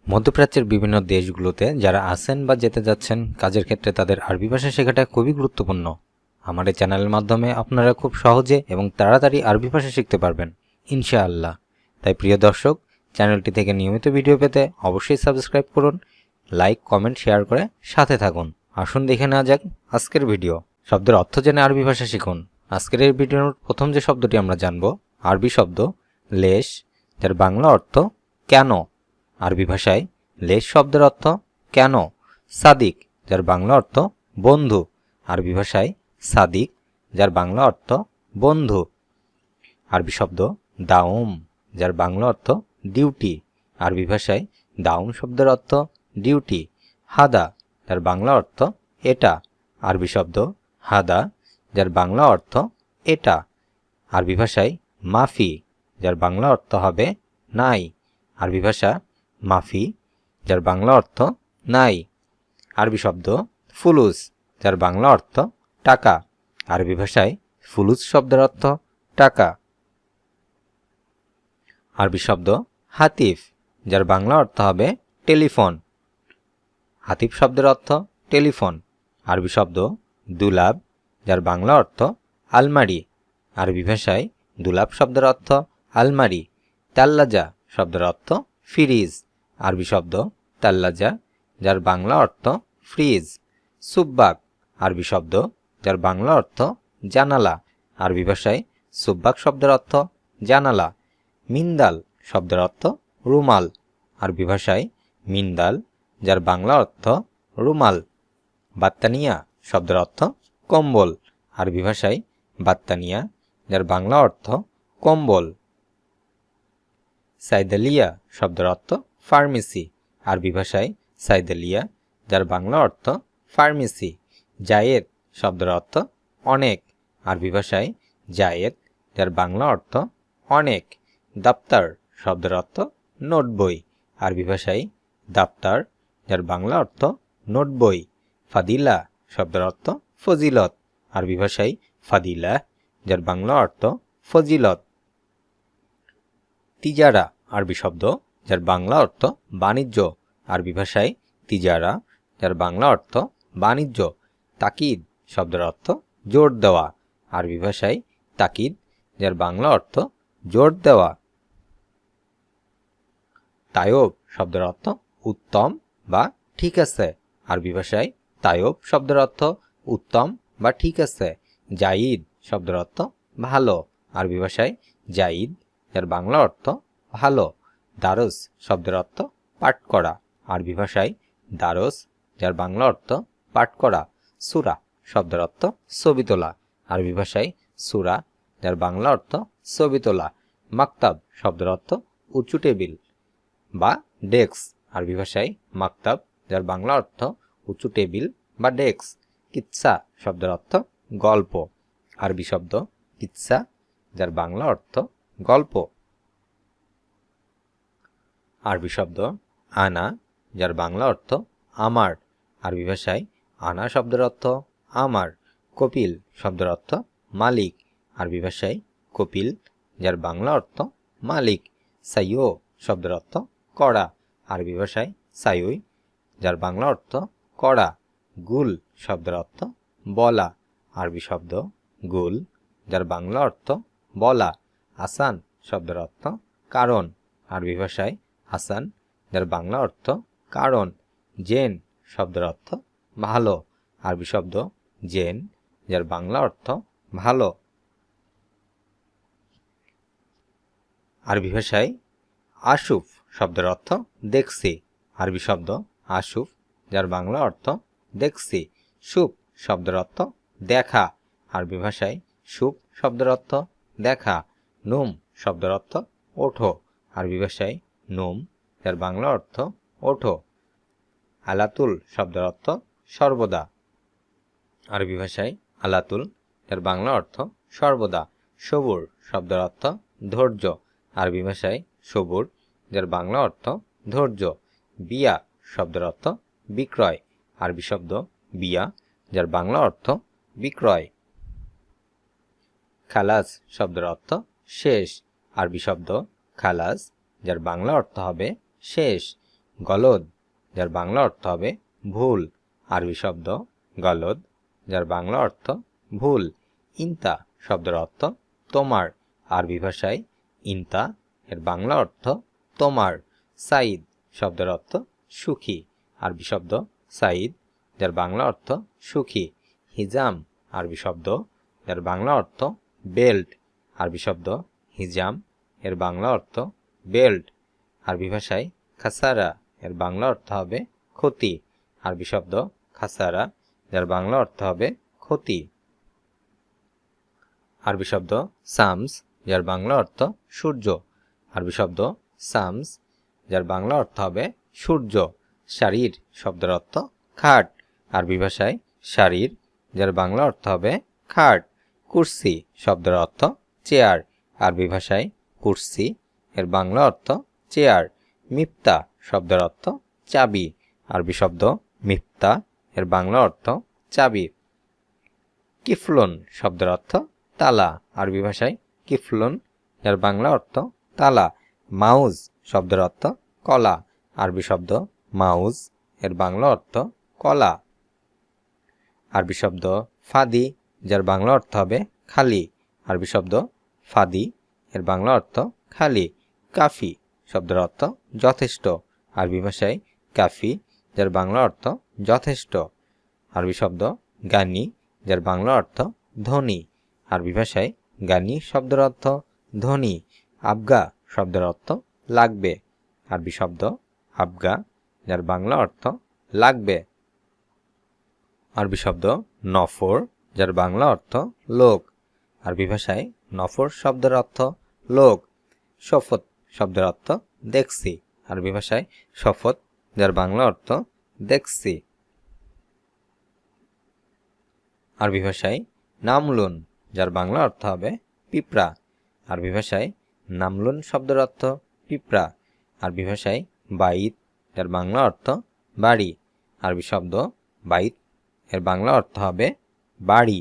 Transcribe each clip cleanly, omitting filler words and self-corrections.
মধ্যপ্রাচ্যের বিভিন্ন দেশগুলোতে যারা আছেন বা যেতে যাচ্ছেন কাজের ক্ষেত্রে তাদের আরবি ভাষা শেখাটা খুবই গুরুত্বপূর্ণ। আমার এই চ্যানেলের মাধ্যমে আপনারা খুব সহজে এবং তাড়াতাড়ি আরবি ভাষা শিখতে পারবেন ইনশাআল্লাহ। তাই প্রিয় দর্শক, চ্যানেলটি থেকে নিয়মিত ভিডিও পেতে অবশ্যই সাবস্ক্রাইব করুন, লাইক কমেন্ট শেয়ার করে সাথে থাকুন। আসুন দেখে নেওয়া যাক আজকের ভিডিও। শব্দের অর্থ জেনে আরবি ভাষা শিখুন। আজকের এই ভিডিওর প্রথম যে শব্দটি আমরা জানব, আরবি শব্দ লেশ, যার বাংলা অর্থ কেন। আরবি ভাষায় লেশ শব্দের অর্থ কেন। সাদিক, যার বাংলা অর্থ বন্ধু। আরবি ভাষায় সাদিক, যার বাংলা অর্থ বন্ধু। আরবি শব্দ দাউম, যার বাংলা অর্থ ডিউটি। আরবি ভাষায় দাউম শব্দের অর্থ ডিউটি। হাদা, যার বাংলা অর্থ এটা। আরবি শব্দ হাদা, যার বাংলা অর্থ এটা। আরবি ভাষায় মাফি, যার বাংলা অর্থ হবে নাই। আরবি ভাষা মাফি, যার বাংলা অর্থ নাই। আরবি শব্দ ফুলুস, যার বাংলা অর্থ টাকা। আরবি ভাষায় ফুলুস শব্দের অর্থ টাকা। আরবি শব্দ হাতিফ, যার বাংলা অর্থ হবে টেলিফোন। হাতিফ শব্দের অর্থ টেলিফোন। আরবি শব্দ দুলাব, যার বাংলা অর্থ আলমারি। আরবি ভাষায় দুলাব শব্দের অর্থ আলমারি। তাল্লাজা শব্দের অর্থ ফ্রিজ। আরবি শব্দ তাল্লাজা, যার বাংলা অর্থ ফ্রিজ। সুব্বাক, আরবি শব্দ, যার বাংলা অর্থ জানালা। আরবি ভাষায় সুব্বাক শব্দের অর্থ জানালা। মিন্দাল শব্দের অর্থ রুমাল। আরবি ভাষায় মিন্দাল, যার বাংলা অর্থ রুমাল। বাত্তানিয়া শব্দের অর্থ কম্বল। আরবি ভাষায় বাত্তানিয়া, যার বাংলা অর্থ কম্বল। সাইদালিয়া শব্দের অর্থ ফার্মেসি। আরবি ভাষায় সাইদালিয়া, যার বাংলা অর্থ ফার্মেসি। জায়েদ শব্দের অর্থ অনেক। আরবি ভাষায় জায়েদ, যার বাংলা অর্থ অনেক। দাপ্তার শব্দের অর্থ নোট বই। আরবি ভাষায় দাপ্তার, যার বাংলা অর্থ নোট বই। ফাদিলা শব্দের অর্থ ফজিলত। আরবি ভাষায় ফাদিলা, যার বাংলা অর্থ ফজিলত। তিজারা আরবি শব্দ, যার বাংলা অর্থ বাণিজ্য। আরবি ভাষায় তিজারা, যার বাংলা অর্থ বাণিজ্য। তাকিদ শব্দের অর্থ জোর দেওয়া। আরবি ভাষায় তাকিদ, যার বাংলা অর্থ জোর দেওয়া। তায়ব শব্দের অর্থ উত্তম বা ঠিক আছে। আরবি ভাষায় তায়ব শব্দের অর্থ উত্তম বা ঠিক আছে। জাইদ শব্দের অর্থ ভালো। আরবি ভাষায় জাইদ, যার বাংলা অর্থ ভালো। দারস শব্দের অর্থ পাঠ করা। আরবি ভাষায় দারস, যার বাংলা অর্থ পাঠ করা। সূরা শব্দের অর্থ ছবি তোলা। আরবি ভাষায় সূরা, যার বাংলা অর্থ ছবি তোলা। মাকতাব শব্দের অর্থ উঁচু টেবিল বা ডেস্ক। আরবি ভাষায় মাকতাব, যার বাংলা অর্থ উঁচু টেবিল বা ডেস্ক। কিচ্ছা শব্দের অর্থ গল্প। আরবি শব্দ কিচ্ছা, যার বাংলা অর্থ গল্প। আরবি শব্দ আনা, যার বাংলা অর্থ আমার। আরবি ভাষায় আনা শব্দের অর্থ আমার। কপিল শব্দের অর্থ মালিক। আরবি ভাষায় কপিল, যার বাংলা অর্থ মালিক। সাইয়ো শব্দের অর্থ কড়া। আরবি ভাষায় সাইয়ই, যার বাংলা অর্থ কড়া। গুল শব্দের অর্থ বলা। আরবি শব্দ গুল, যার বাংলা অর্থ বলা। আসান শব্দের অর্থ কারণ। আরবি ভাষায় হাসান, যার বাংলা অর্থ কারণ। জেন শব্দের অর্থ ভালো। আরবি শব্দ জেন, যার বাংলা অর্থ ভালো। আরবি ভাষায় আশুফ শব্দের অর্থ দেখছি। আরবি শব্দ আশুফ, যার বাংলা অর্থ দেখছি। সুপ শব্দের অর্থ দেখা। আরবি ভাষায় সুপ শব্দের অর্থ দেখা। নুম শব্দের অর্থ ওঠো। আরবি ভাষায় নুম, যার বাংলা অর্থ ওঠো। আলাতুল শব্দের অর্থ সর্বদা। আরবি ভাষায় আলাতুল, যার বাংলা অর্থ সর্বদা। সবুর শব্দের অর্থ ধৈর্য। আরবি ভাষায় সবুর, যার বাংলা অর্থ ধৈর্য। বিয়া শব্দের অর্থ বিক্রয়। আরবি শব্দ বিয়া, যার বাংলা অর্থ বিক্রয়। খালাস শব্দের অর্থ শেষ। আরবি শব্দ খালাস, যার বাংলা অর্থ হবে শেষ। গলদ, যার বাংলা অর্থ হবে ভুল। আরবি শব্দ গলদ, যার বাংলা অর্থ ভুল। ইনতা শব্দের অর্থ তোমার। আরবি ভাষায় ইনতা এর বাংলা অর্থ তোমার। সাইদ শব্দের অর্থ সুখী। আরবি শব্দ সাইদ, যার বাংলা অর্থ সুখী। হিজাম আরবি শব্দ, যার বাংলা অর্থ বেল্ট। আরবি শব্দ হিজাম এর বাংলা অর্থ বেল্ট। আরবি ভাষায় খাসারা এর বাংলা অর্থ হবে ক্ষতি। আরবি শব্দ খাসারা, যার বাংলা অর্থ হবে ক্ষতি। আরবি শব্দ সামস, যার বাংলা অর্থ সূর্য। আরবি শব্দ সামস, যার বাংলা অর্থ হবে সূর্য। শারীর শব্দের অর্থ খাট। আরবি ভাষায় শারীর, যার বাংলা অর্থ হবে খাট। কুরসি শব্দের অর্থ চেয়ার। আরবি ভাষায় কুরসি এর বাংলা অর্থ চেয়ার। মিফতা শব্দের অর্থ চাবি। আরবি শব্দ মিফতা এর বাংলা অর্থ চাবি। কিফলুন শব্দের অর্থ তালা। আরবি ভাষায় কিফলুন এর বাংলা অর্থ তালা। মাউজ শব্দের অর্থ কলা। আরবি শব্দ মাউজ এর বাংলা অর্থ কলা। আরবি শব্দ ফাদি, যার বাংলা অর্থ হবে খালি। আরবি শব্দ ফাদি এর বাংলা অর্থ খালি। কাফি শব্দের অর্থ যথেষ্ট। আরবি ভাষায় কাফি, যার বাংলা অর্থ যথেষ্ট। আরবি শব্দ গানি, যার বাংলা অর্থ ধনী। আরবি ভাষায় গানি শব্দের অর্থ ধনী। আবগা শব্দের অর্থ লাগবে। আরবি শব্দ আবগা, যার বাংলা অর্থ লাগবে। আরবি শব্দ নফর, যার বাংলা অর্থ লোক। আরবি ভাষায় নফর শব্দের অর্থ লোক। শফত শব্দের অর্থ দেখছি। আরবি ভাষায় শফত, যার বাংলা অর্থ দেখছি। আরবি ভাষায় নামলুন, যার বাংলা অর্থ হবে পিঁপড়া। আরবি ভাষায় নামলুন শব্দের অর্থ পিঁপড়া। আরবি ভাষায় বাইত, যার বাংলা অর্থ বাড়ি। আরবি শব্দ বাইত এর বাংলা অর্থ হবে বাড়ি।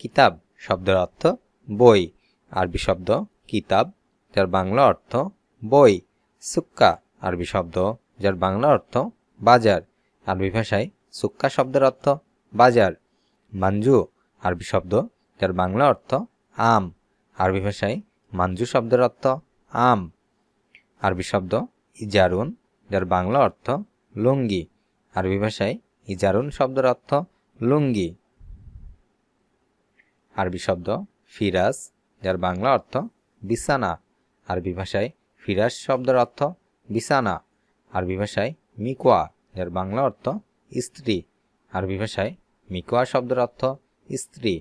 কিতাব শব্দের অর্থ বই। আরবি শব্দ কিতাব, যার বাংলা অর্থ বই। সুক্কা আরবি শব্দ, যার বাংলা অর্থ বাজার। আরবি ভাষায় সুক্কা শব্দের অর্থ বাজার। মাঞ্জু আরবি শব্দ, যার বাংলা অর্থ আম। আরবি ভাষায় মাঞ্জু শব্দের অর্থ আম। আরবি শব্দ ইজারুন, যার বাংলা অর্থ লুঙ্গি। আরবি ভাষায় ইজারুন শব্দের অর্থ লুঙ্গি। আরবি শব্দ ফিরাস, যার বাংলা অর্থ বিছানা। আরবি ভাষায় ফিরাস শব্দের অর্থ বিছানা। আরবি ভাষায় মিকোয়া, যার বাংলা অর্থ স্ত্রী। আরবি ভাষায় মিকোয়া শব্দের অর্থ স্ত্রী।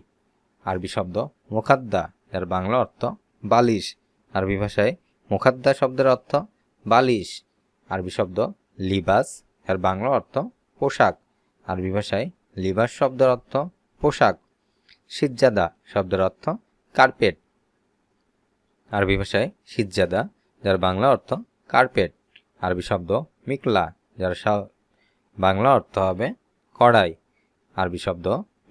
আরবি শব্দ মুখাদ্দা, যার বাংলা অর্থ বালিশ। আরবি ভাষায় মুখাদ্দা শব্দের অর্থ বালিশ। আরবি শব্দ লিবাস, এর বাংলা অর্থ পোশাক। আরবি ভাষায় লিবাস শব্দের অর্থ পোশাক। সিজ্জাদা শব্দের অর্থ কার্পেট। আরবি ভাষায় সিজ্জাদা, যার বাংলা অর্থ কার্পেট। আরবি শব্দ মিকলা, যার বাংলা অর্থ হবে কড়াই। আরবি শব্দ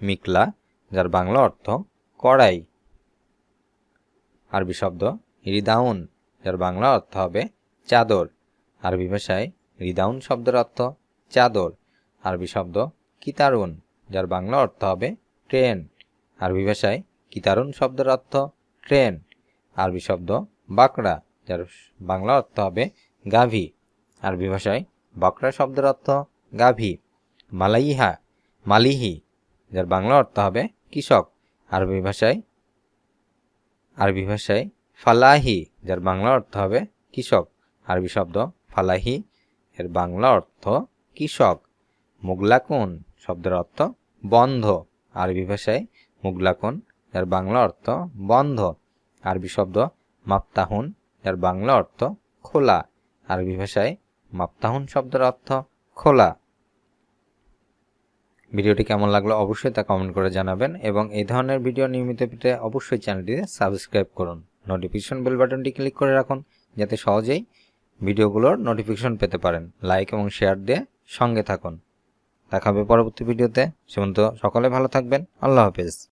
মিকলা, যার বাংলা অর্থ কড়াই। আরবি শব্দ রিদাউন, যার বাংলা অর্থ হবে চাদর। আরবি ভাষায় রিদাউন শব্দের অর্থ চাদর। আরবি শব্দ কিতারুন, যার বাংলা অর্থ হবে ট্রেন। আরবি ভাষায় কিতারুন শব্দের অর্থ ট্রেন। আরবি শব্দ বাকড়া, যার বাংলা অর্থ হবে গাভী। আরবি ভাষায় বাকড়া শব্দের অর্থ গাভী। মালাইহা মালিহি, যার বাংলা অর্থ হবে কৃষক। আরবি ভাষায় ফালাহি, যার বাংলা অর্থ হবে কৃষক। আরবি শব্দ ফালাহি, এর বাংলা অর্থ কৃষক। মুগলাকুন শব্দের অর্থ বন্ধ। আরবি ভাষায় মুগলাকুন, এর বাংলা অর্থ বন্ধ। আরবি শব্দ মাফতাহুন, এর বাংলা অর্থ খোলা। আরবি ভাষায় মাফতাহুন শব্দের অর্থ খোলা। ভিডিওটি কেমন লাগলো অবশ্যই তা কমেন্ট করে জানাবেন এবং এই ধরনের ভিডিও নিয়মিত পেতে অবশ্যই চ্যানেলটিতে সাবস্ক্রাইব করুন। নোটিফিকেশন বেল বাটনটি ক্লিক করে রাখুন যাতে সহজেই ভিডিওগুলোর নোটিফিকেশন পেতে পারেন। লাইক এবং শেয়ার দিয়ে সঙ্গে থাকুন। দেখা হবে পরবর্তী ভিডিওতে। সে পর্যন্ত সকলে ভালো থাকবেন। আল্লাহ হাফেজ।